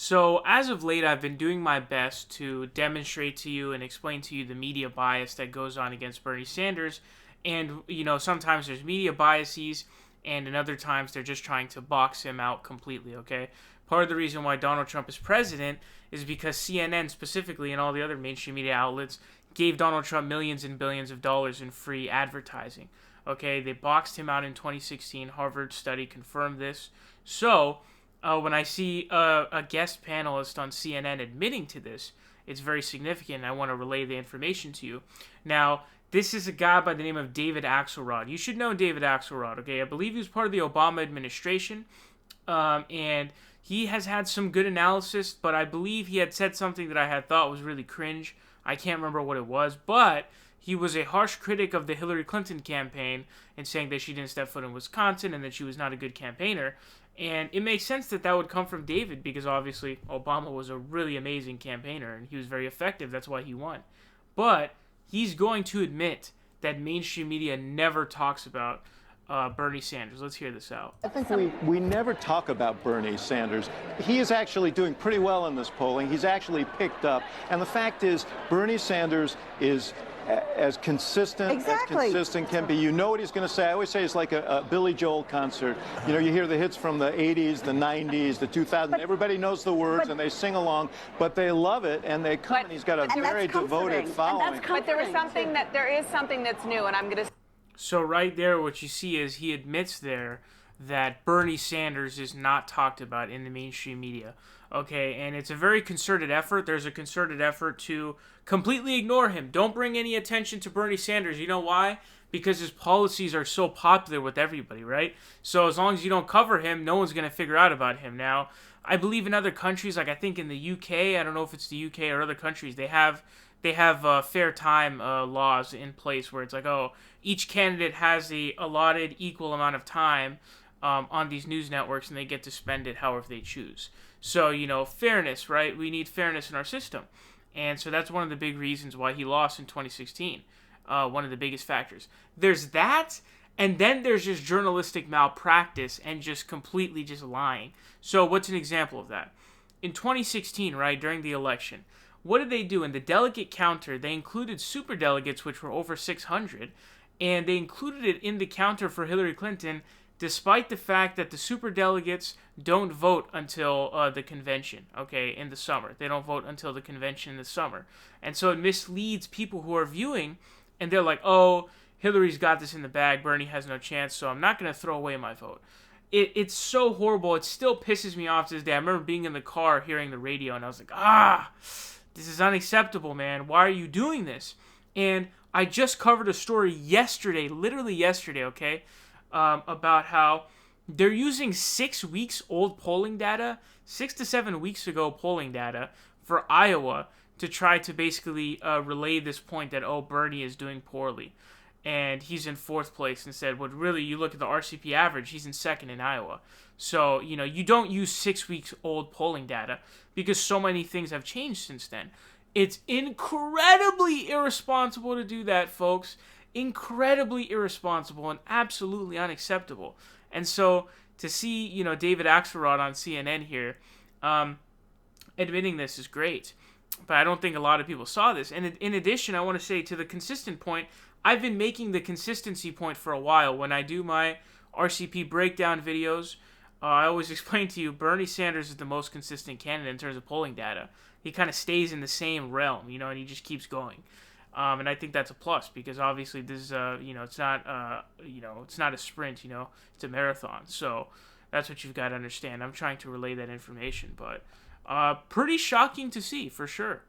So, as of late, I've been doing my best to demonstrate to you and explain to you the media bias that goes on against Bernie Sanders. And, sometimes there's media biases, and in other times they're just trying to box him out completely, okay? Part of the reason why Donald Trump is president is because CNN specifically and all the other mainstream media outlets gave Donald Trump millions and billions of dollars in free advertising. Okay, they boxed him out in 2016. Harvard study confirmed this. So, when I see a guest panelist on CNN admitting to this, it's very significant, and I want to relay the information to you. Now, this is a guy by the name of David Axelrod. You should know David Axelrod, okay? I believe he was part of the Obama administration, and he has had some good analysis, but I believe he had said something that I had thought was really cringe. I can't remember what it was, but he was a harsh critic of the Hillary Clinton campaign and saying that she didn't step foot in Wisconsin and that she was not a good campaigner. And it makes sense that that would come from David because obviously Obama was a really amazing campaigner and he was very effective. That's why he won. But he's going to admit that mainstream media never talks about Bernie Sanders. Let's hear this out. I think we never talk about Bernie Sanders. He is actually doing pretty well in this polling. He's actually picked up. And the fact is, Bernie Sanders is as consistent as consistent can be. You know what he's going to say. I always say it's like a Billy Joel concert. You know, you hear the hits from the 80s, the 90s, the 2000s. Everybody knows the words and they sing along, but they love it and they come. And he's got a very devoted following. But there is something that's new, and I'm going to. So right there, what you see is he admits there that Bernie Sanders is not talked about in the mainstream media. Okay, and it's a very concerted effort. There's a concerted effort to completely ignore him. Don't bring any attention to Bernie Sanders. You know why? Because his policies are so popular with everybody, right? So as long as you don't cover him, no one's going to figure out about him. Now, I believe in other countries, like I think in the UK, I don't know if it's the UK or other countries, they have fair time laws in place where it's like, oh, each candidate has the allotted equal amount of time on these news networks, and they get to spend it however they choose. So, fairness, right? We need fairness in our system. And so that's one of the big reasons why he lost in 2016. One of the biggest factors. There's that, and then there's just journalistic malpractice and just completely just lying. So what's an example of that? In 2016, right, during the election, what did they do? In the delegate counter, they included superdelegates, which were over 600, and they included it in the counter for Hillary Clinton, despite the fact that the superdelegates don't vote until the convention, okay, in the summer. They don't vote until the convention in the summer. And so it misleads people who are viewing, and they're like, oh, Hillary's got this in the bag, Bernie has no chance, so I'm not going to throw away my vote. It's so horrible. It still pisses me off to this day. I remember being in the car hearing the radio, and I was like, this is unacceptable, man. Why are you doing this? And I just covered a story yesterday, literally yesterday, okay, about how they're using 6 weeks old polling data, 6 to 7 weeks ago polling data for Iowa to try to basically relay this point that, oh, Bernie is doing poorly. And he's in fourth place instead. But really, you look at the RCP average, he's in second in Iowa. So, you don't use 6 weeks old polling data because so many things have changed since then. It's incredibly irresponsible to do that, folks. Incredibly irresponsible and absolutely unacceptable. And so to see, David Axelrod on CNN here admitting this is great. But I don't think a lot of people saw this. And in addition, I want to say to the consistent point, I've been making the consistency point for a while. When I do my RCP breakdown videos, I always explain to you Bernie Sanders is the most consistent candidate in terms of polling data. He kind of stays in the same realm, and he just keeps going. And I think that's a plus because obviously this is, it's not, it's not a sprint, it's a marathon. So that's what you've got to understand. I'm trying to relay that information, but pretty shocking to see for sure.